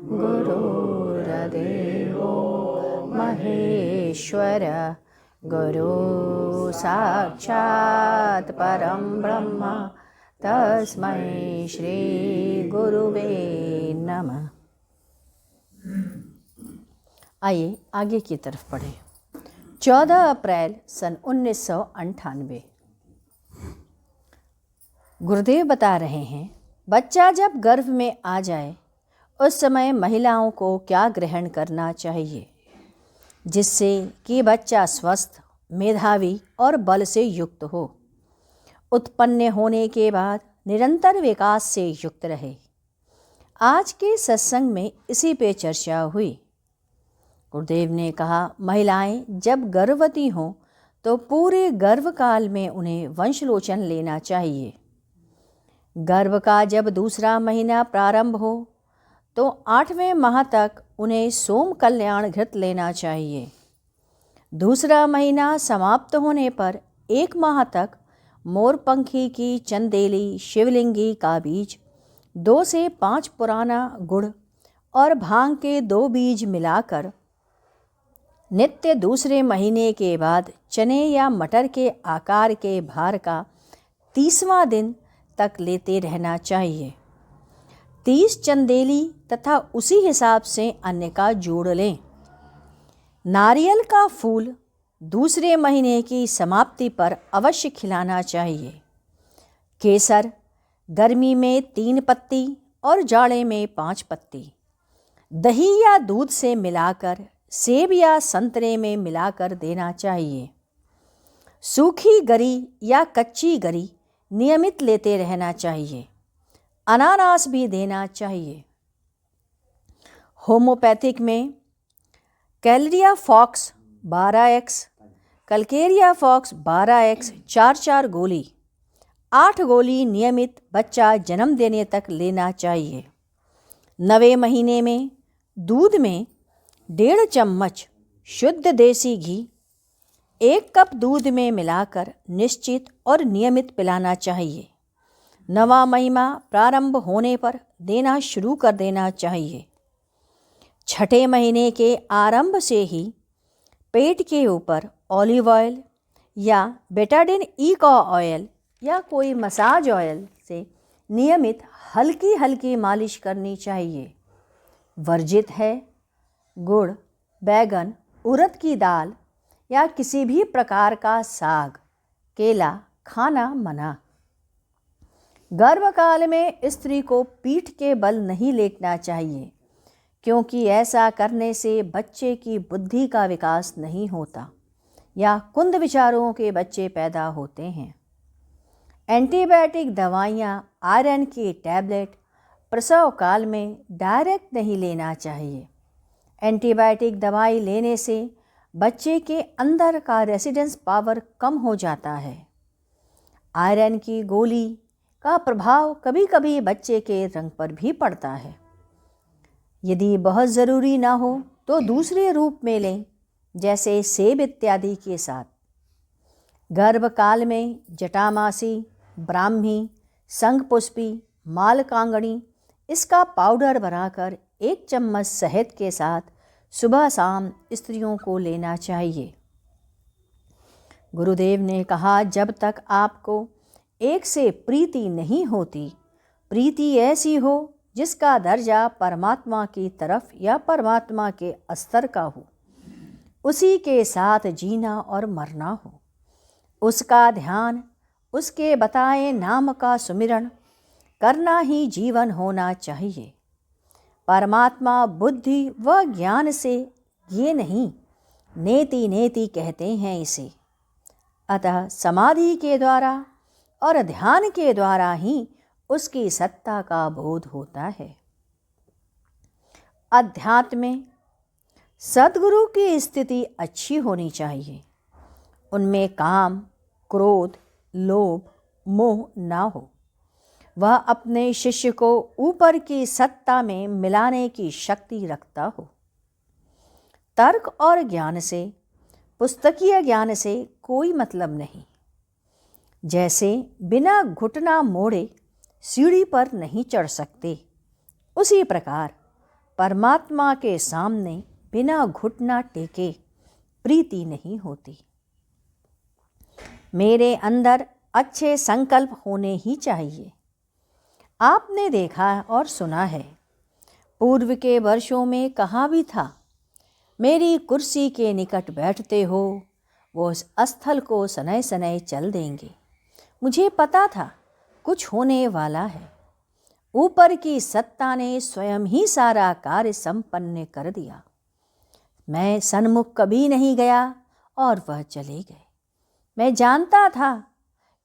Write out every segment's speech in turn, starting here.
गुरुर्देवो महेश्वर गुरु साक्षात् परं ब्रह्म तस्मै श्री गुरुवे नमः। आइए आगे की तरफ पढ़ें। 14 अप्रैल सन 1998। गुरुदेव बता रहे हैं, बच्चा जब गर्भ में आ जाए उस समय महिलाओं को क्या ग्रहण करना चाहिए जिससे कि बच्चा स्वस्थ, मेधावी और बल से युक्त हो, उत्पन्न होने के बाद निरंतर विकास से युक्त रहे। आज के सत्संग में इसी पे चर्चा हुई। गुरुदेव ने कहा, महिलाएं जब गर्भवती हों तो पूरे गर्भकाल में उन्हें वंशलोचन लेना चाहिए। गर्भ का जब दूसरा महीना प्रारंभ हो तो 8वें माह तक उन्हें सोम कल्याण घृत लेना चाहिए। दूसरा महीना समाप्त होने पर 1 माह तक मोरपंखी की चंदेली शिवलिंगी का बीज, 2 से 5 पुराना गुड़ और भांग के 2 बीज मिलाकर नित्य दूसरे महीने के बाद चने या मटर के आकार के भार का 30वां दिन तक लेते रहना चाहिए। 30 चंदेली तथा उसी हिसाब से अन्य का जोड़ लें। नारियल का फूल दूसरे महीने की समाप्ति पर अवश्य खिलाना चाहिए। केसर गर्मी में 3 पत्ती और जाड़े में 5 पत्ती दही या दूध से मिलाकर सेब या संतरे में मिलाकर देना चाहिए। सूखी गरी या कच्ची गरी नियमित लेते रहना चाहिए। अनानास भी देना चाहिए। होम्योपैथिक में कैलरिया fox 12x, Calcarea fox 12x 4-4 गोली, 8 गोली नियमित बच्चा जन्म देने तक लेना चाहिए। 9वें महीने में दूध में 1.5 चम्मच शुद्ध देसी घी 1 कप दूध में मिलाकर निश्चित और नियमित पिलाना चाहिए। 9वां महीना प्रारंभ होने पर देना शुरू कर देना चाहिए। 6ठे महीने के आरंभ से ही पेट के ऊपर ऑलिव ऑयल या बेटाडिन ई का ऑयल या कोई मसाज ऑयल से नियमित हल्की हल्की मालिश करनी चाहिए। वर्जित है गुड़, बैगन, उड़द की दाल या किसी भी प्रकार का साग, केला खाना मना। गर्भकाल में स्त्री को पीठ के बल नहीं लेटना चाहिए क्योंकि ऐसा करने से बच्चे की बुद्धि का विकास नहीं होता या कुंद विचारों के बच्चे पैदा होते हैं। एंटीबायोटिक दवाइयाँ, आयरन की टैबलेट प्रसव काल में डायरेक्ट नहीं लेना चाहिए। एंटीबायोटिक दवाई लेने से बच्चे के अंदर का रेसिडेंस पावर कम हो जाता है। आयरन की गोली का प्रभाव कभी कभी बच्चे के रंग पर भी पड़ता है। यदि बहुत ज़रूरी ना हो तो दूसरे रूप में लें, जैसे सेब इत्यादि के साथ। गर्भकाल में जटामासी, ब्राह्मी, संघपुष्पी, मालकांगणी इसका पाउडर बनाकर 1 चम्मच शहद के साथ सुबह शाम स्त्रियों को लेना चाहिए। गुरुदेव ने कहा, जब तक आपको एक से प्रीति नहीं होती, प्रीति ऐसी हो जिसका दर्जा परमात्मा की तरफ या परमात्मा के स्तर का हो, उसी के साथ जीना और मरना हो, उसका ध्यान, उसके बताए नाम का सुमिरन करना ही जीवन होना चाहिए। परमात्मा बुद्धि व ज्ञान से ये नहीं, नेति नेति कहते हैं इसे। अतः समाधि के द्वारा और ध्यान के द्वारा ही उसकी सत्ता का बोध होता है। अध्यात्म में सद्गुरु की स्थिति अच्छी होनी चाहिए। उनमें काम, क्रोध, लोभ, मोह ना हो। वह अपने शिष्य को ऊपर की सत्ता में मिलाने की शक्ति रखता हो। तर्क और ज्ञान से, पुस्तकीय ज्ञान से कोई मतलब नहीं। जैसे बिना घुटना मोड़े सीढ़ी पर नहीं चढ़ सकते, उसी प्रकार परमात्मा के सामने बिना घुटना टेके प्रीति नहीं होती। मेरे अंदर अच्छे संकल्प होने ही चाहिए। आपने देखा और सुना है, पूर्व के वर्षों में कहा भी था, मेरी कुर्सी के निकट बैठते हो वो उस स्थल को सनय सनय चल देंगे। मुझे पता था कुछ होने वाला है। ऊपर की सत्ता ने स्वयं ही सारा कार्य संपन्न कर दिया। मैं सन्मुख कभी नहीं गया और वह चले गए। मैं जानता था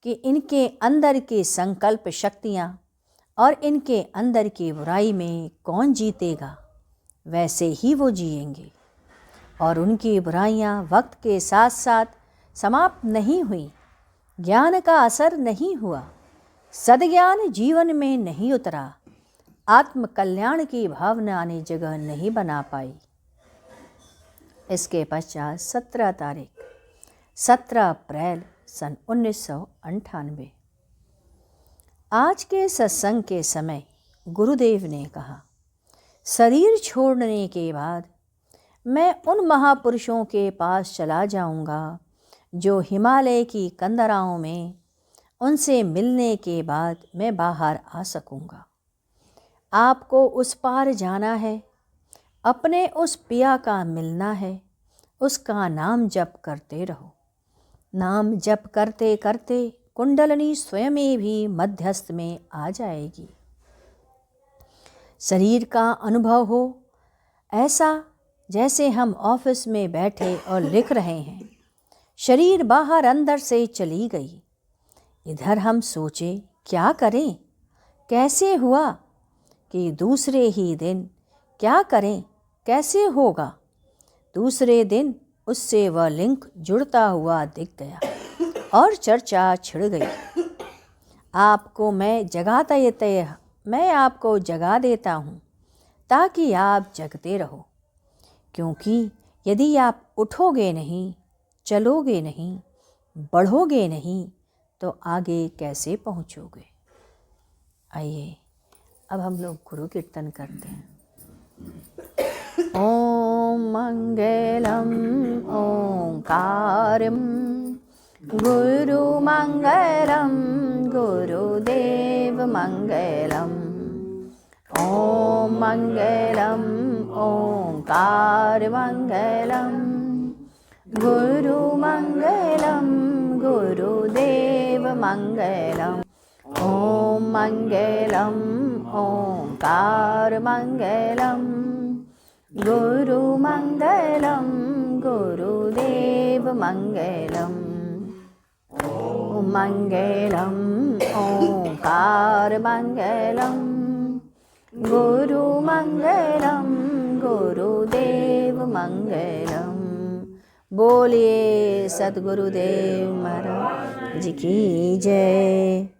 कि इनके अंदर की संकल्प शक्तियाँ और इनके अंदर की बुराई में कौन जीतेगा, वैसे ही वो जिएंगे। और उनकी बुराइयाँ वक्त के साथ साथ समाप्त नहीं हुई। ज्ञान का असर नहीं हुआ, सद्ज्ञान जीवन में नहीं उतरा, आत्म कल्याण की भावना ने जगह नहीं बना पाई। इसके पश्चात 17 अप्रैल सन 1998 आज के सत्संग के समय गुरुदेव ने कहा, शरीर छोड़ने के बाद मैं उन महापुरुषों के पास चला जाऊंगा जो हिमालय की कंदराओं में, उनसे मिलने के बाद मैं बाहर आ सकूंगा। आपको उस पार जाना है, अपने उस पिया का मिलना है, उसका नाम जप करते रहो। नाम जप करते करते कुंडलनी स्वयं भी मध्यस्थ में आ जाएगी। शरीर का अनुभव हो ऐसा जैसे हम ऑफिस में बैठे और लिख रहे हैं, शरीर बाहर अंदर से चली गई। इधर हम सोचे क्या करें, कैसे हुआ कि दूसरे ही दिन क्या करें, कैसे होगा। दूसरे दिन उससे वह लिंक जुड़ता हुआ दिख गया और चर्चा छिड़ गई। आपको मैं आपको जगा देता हूँ ताकि आप जगते रहो, क्योंकि यदि आप उठोगे नहीं, चलोगे नहीं, बढ़ोगे नहीं तो आगे कैसे पहुँचोगे। आइए अब हम लोग गुरु कीर्तन करते हैं। ओम मंगलम ओंकारम गुरु मंगलम गुरुदेव मंगलम। ओम मंगलम ओंकार मंगलम गुरु मंगलम गुरुदेव मंगलम। ओम मंगलम ओंकार मंगलम गुरु मंगलम गुरुदेव मंगलम। ओम मंगलम ओंकार मंगलम गुरु मंगलम गुरुदेव मंगलम। बोलिए सद्गुरुदेव महाराज जी की जय।